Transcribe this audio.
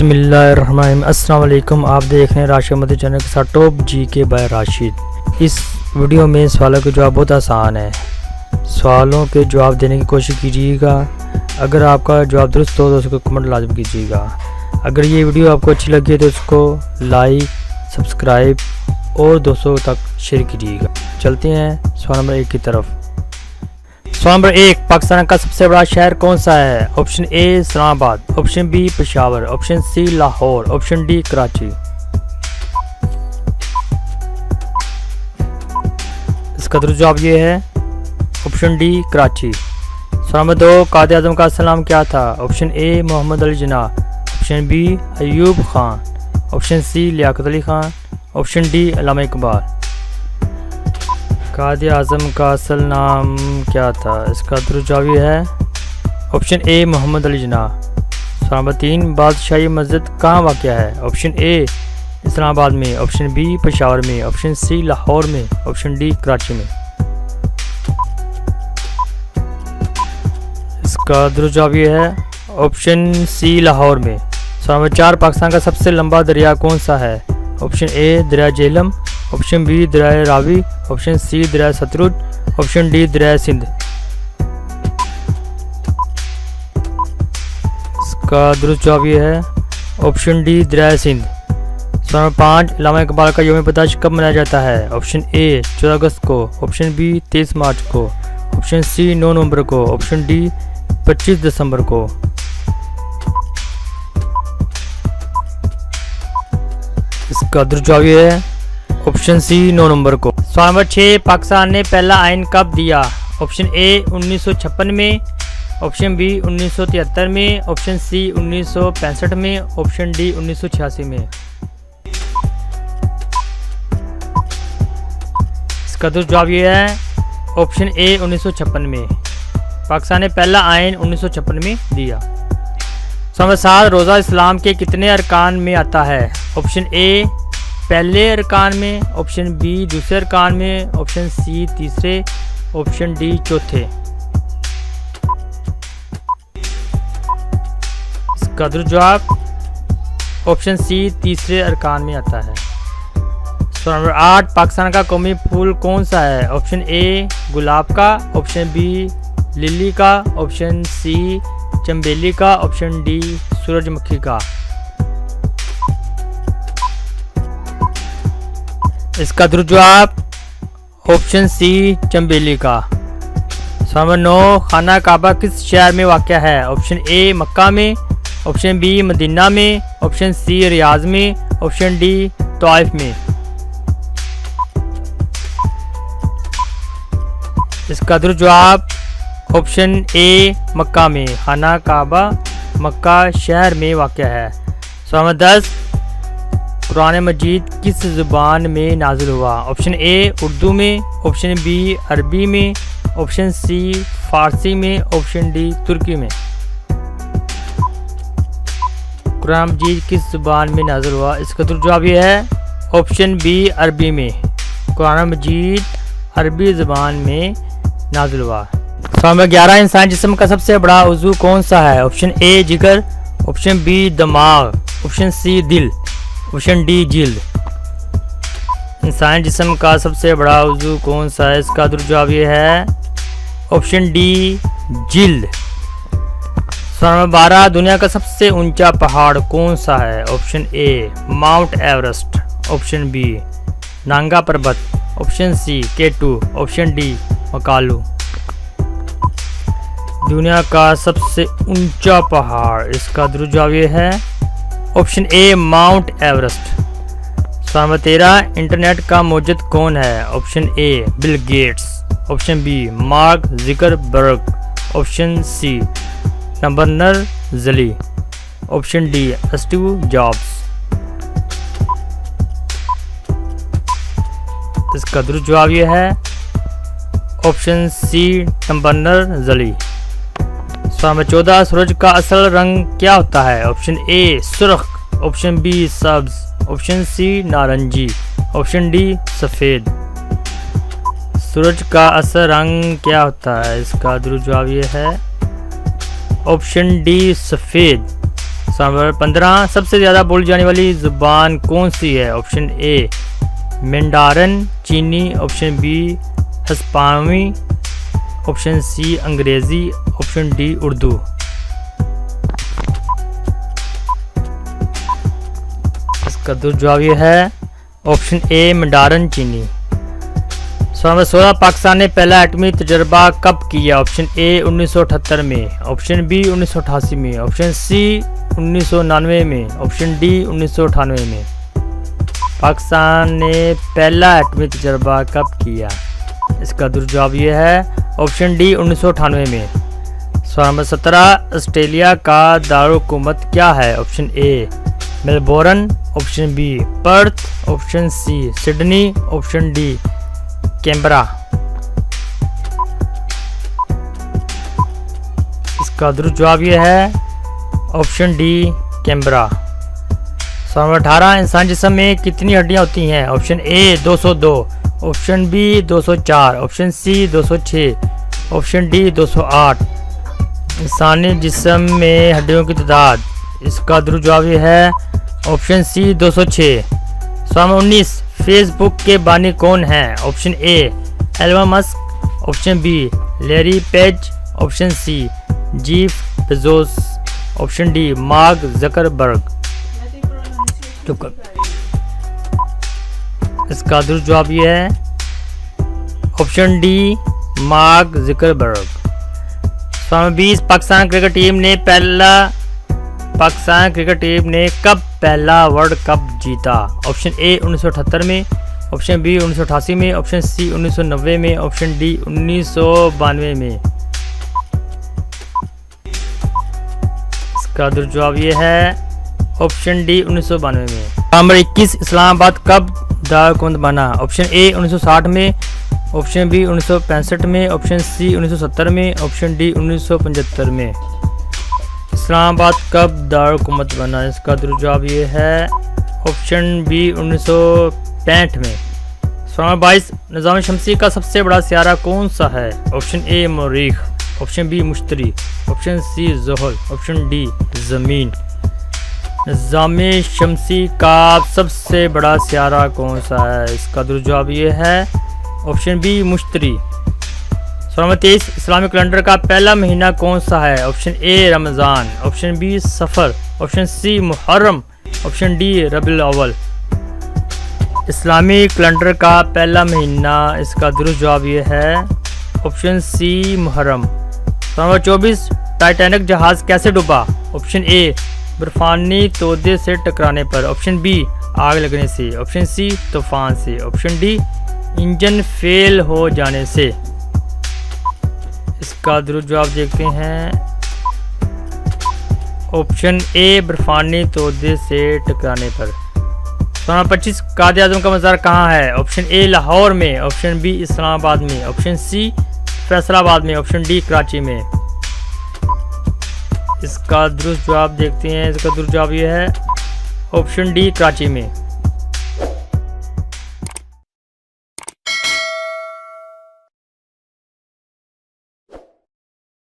बिस्मिल्लाहिर्रहमानिर्रहीम। अस्सलाम वालेकुम। आप देख रहे हैं राशिद अहमद चैनल के साथ टॉप जी के बाय राशिद। इस वीडियो में सवालों के जवाब बहुत आसान है। सवालों के जवाब देने की कोशिश कीजिएगा। अगर आपका जवाब दुरुस्त हो तो उसको कमेंट लाजम कीजिएगा। अगर ये वीडियो आपको अच्छी लगी है तो उसको लाइक, सब्सक्राइब और दोस्तों तक शेयर कीजिएगा। चलते हैं सवाल नंबर 1 की तरफ। सवाल नंबर 1, पाकिस्तान का सबसे बड़ा शहर कौन सा है? Option A Islamabad, option B Peshawar, option C Lahore, option D Karachi. इसका दुरुस्त जवाब ये है ऑप्शन डी कराची। सवाल नंबर 2, कायद आज़म का असल नाम क्या था? Option A Mohammad Ali Jinnah, option B Ayub Khan, option C Liaquat Ali Khan, option D Allama Iqbal. Quaid Azam का असल नाम क्या था? इसका दुरुस्त जवाब ये है ऑप्शन ए मोहम्मद अली जिन्ना। सवाल नंबर 3, बादशाही मस्जिद कहाँ वाक़या है? ऑप्शन ए इस्लामाबाद में, ऑप्शन बी पेशावर में, ऑप्शन सी लाहौर में, ऑप्शन डी कराची में। इसका दुरुस्त जवाब ये है ऑप्शन सी लाहौर में। सवाल नंबर 4, पाकिस्तान का सबसे लंबा दरिया कौन सा है? ऑप्शन ए दरिया झेलम, ऑप्शन बी दरिया रावी, ऑप्शन सी दरिया सतलुज, ऑप्शन डी दरिया सिंध। इसका दुरुस्त जवाब ये है ऑप्शन डी दरिया सिंध। सवाल नंबर 5, अल्लामा इकबाल का यौम पैदाइश कब मनाया जाता है? ऑप्शन ए 14 अगस्त को, ऑप्शन बी 23 मार्च को, ऑप्शन सी 9 नवंबर को, ऑप्शन डी 25 दिसंबर को। इसका दुरुस्त जवाब ये है ऑप्शन सी 9 नवंबर को। सवाल नंबर 6, पाकिस्तान ने पहला आइन कब दिया? ऑप्शन ए 1956 में, ऑप्शन बी 1973 में, ऑप्शन सी 1965 में, ऑप्शन डी 1986 में। इसका दुरुस्त जवाब ये है ऑप्शन ए 1956 में। पाकिस्तान ने पहला आइन 1956 में दिया। सवाल नंबर 7, रोज़ा इस्लाम के कितने अरकान में आता है? ऑप्शन ए पहले अरकान में, ऑप्शन बी दूसरे अरकान में, ऑप्शन सी तीसरे, ऑप्शन डी चौथे। इसका दुरुस्त जवाब ऑप्शन सी तीसरे अरकान में आता है। सवाल नंबर 8, पाकिस्तान का कौमी फूल कौन सा है? ऑप्शन ए गुलाब का, ऑप्शन बी लिली का, ऑप्शन सी चंबेली का, ऑप्शन डी सूरजमुखी का। इसका दुरुस्त जवाब ऑप्शन सी चंबेली का। सवाल नंबर 9, खाना काबा किस शहर में वाक़या है? ऑप्शन ए मक्का में, ऑप्शन बी मदीना में, ऑप्शन सी रियाज में, ऑप्शन डी तौइफ में। इसका दुरुस्त जवाब ऑप्शन ए मक्का में। खाना काबा मक्का शहर में वाक़या है। सवाल नंबर 10, कुरान मजीद किस ज़ुबान में नाज़िल हुआ? ऑप्शन ए उर्दू में, ऑप्शन बी अरबी में, ऑप्शन सी फारसी में, ऑप्शन डी तुर्की में। कुरान मजीद किस ज़ुबान में नाज़िल हुआ? इसका दुरुस्त जवाब ये है ऑप्शन बी अरबी में। कुरान मजीद अरबी ज़ुबान में नाज़िल हुआ। सवाल नंबर 11, इंसान जिस्म का सबसे बड़ा उज़ू कौन सा है? ऑप्शन ए जिगर, ऑप्शन बी दिमाग, ऑप्शन सी दिल, ऑप्शन डी जिल्द। इंसान जिस्म का सबसे बड़ा उज़ू कौन सा है? इसका दुरुस्त जवाब ये है ऑप्शन डी जिल्द। सवाल नंबर 12, दुनिया का सबसे ऊंचा पहाड़ कौन सा है? Option A Mount Everest, option B Nanga Parbat, option C K two, option D Makalu. दुनिया का सबसे ऊंचा पहाड़, इसका दुरुस्त जवाब ये है ऑप्शन ए माउंट एवरेस्ट। सवाल नंबर 13, इंटरनेट का मौजूद कौन है? Option A Bill Gates, option B Mark Zuckerberg, option C number जली, ऑप्शन डी स्टीव जॉब्स। इसका दुरुस्त जवाब ये है ऑप्शन सी नंबर जली। सवाल नंबर 14, सूरज का असल रंग क्या होता है? ऑप्शन ए सुर्ख, ऑप्शन बी सब्ज, ऑप्शन सी नारंगी, ऑप्शन डी सफ़ेद। सूरज का असल रंग क्या होता है? इसका दुरुस्त जवाब ये है ऑप्शन डी सफ़ेद। सवाल नंबर 15, सबसे ज़्यादा बोली जाने वाली ज़ुबान कौन सी है? ऑप्शन ए मैंडारिन चीनी, ऑप्शन बी हिस्पानी, ऑप्शन सी अंग्रेज़ी, ऑप्शन डी उर्दू। इसका दुरुस्त जवाब ये है ऑप्शन ए मैंडारिन चीनी। सवाल नंबर 16, पाकिस्तान ने पहला एटमी तजर्बा कब किया? ऑप्शन ए 1978 में, ऑप्शन बी 1988 में, ऑप्शन सी 1999 में, ऑप्शन डी 1998 में। पाकिस्तान ने पहला एटमी तजर्बा कब किया? इसका दुरुस्त जवाब ये है ऑप्शन डी 1998 में। सवाल नंबर 17, ऑस्ट्रेलिया का दारुल-हुकूमत क्या है? Option A Melbourne, option B Perth, option C Sydney, option D Canberra. इसका दुरुस्त जवाब ये है ऑप्शन डी कैनबरा। सवाल नंबर 18, इंसान जिस्म में कितनी हड्डियां होती हैं? Option A 202, option B 204, option C 206, option D 208। इंसानी जिस्म में हड्डियों की तादाद, इसका दुरुस्त जवाब ये है ऑप्शन सी 206। सवाल नंबर 19, फेसबुक के बानी कौन हैं? Option A Elon Musk, option B Larry Page, option C Jeff Bezos, option D Mark Zuckerberg. इसका दुरुस्त जवाब ये है ऑप्शन डी मार्क ज़करबर्ग। सवाल नंबर 20, पाकिस्तान क्रिकेट टीम ने कब पहला वर्ल्ड कप जीता? ऑप्शन ए 1978 में, ऑप्शन बी 1988 में, ऑप्शन सी 1990 में, ऑप्शन डी 1992 में। इसका दुरुस्त जवाब ये है ऑप्शन डी 1992 में। नंबर 21, इस्लामाबाद कब दारुल-हुकूमत बना? ऑप्शन ए 1960 में, ऑप्शन बी 1965 में, ऑप्शन सी 1970 में, ऑप्शन डी 1975 में। इस्लामाबाद कब दारुल-हुकूमत बना? इसका दुरुस्त जवाब ये है ऑप्शन बी 1965 में। सवाल नंबर 22, निज़ाम शमसी का सबसे बड़ा सियारा कौन सा है? ऑप्शन ए मरीख, ऑप्शन बी मुश्तरी, ऑप्शन सी ज़ुहल, ऑप्शन डी ज़मीन। निज़ाम शमसी का सबसे बड़ा सियारा कौन सा है? इसका दुरुस्त जवाब ये है ऑप्शन बी मुश्तरी। सवाल नंबर 23, इस्लामिक कैलेंडर का पहला महीना कौन सा है? Option A Ramzan, option B Safar, option C Muharram, option D Rabiul Awwal. इस्लामी कैलेंडर का पहला महीना, इसका दुरुस्त जवाब ये है ऑप्शन सी मुहर्रम। सवाल नंबर 24, टाइटैनिक जहाज़ कैसे डूबा? ऑप्शन ए बर्फानी तोदे से टकराने पर, ऑप्शन बी आग लगने से, ऑप्शन सी तूफान से, ऑप्शन डी इंजन फेल हो जाने से। इसका दुरुस्त जवाब देखते हैं ऑप्शन ए बर्फानी तोदे से टकराने पर। सवाल नंबर 25, कायद-ए-आज़म का मज़ार कहाँ है? ऑप्शन ए लाहौर में, ऑप्शन बी इस्लामाबाद में, ऑप्शन सी फैसलाबाद में, ऑप्शन डी कराची में। इसका दुरुस्त जवाब देखते हैं। इसका दुरुस्त जवाब ये है ऑप्शन डी कराची में।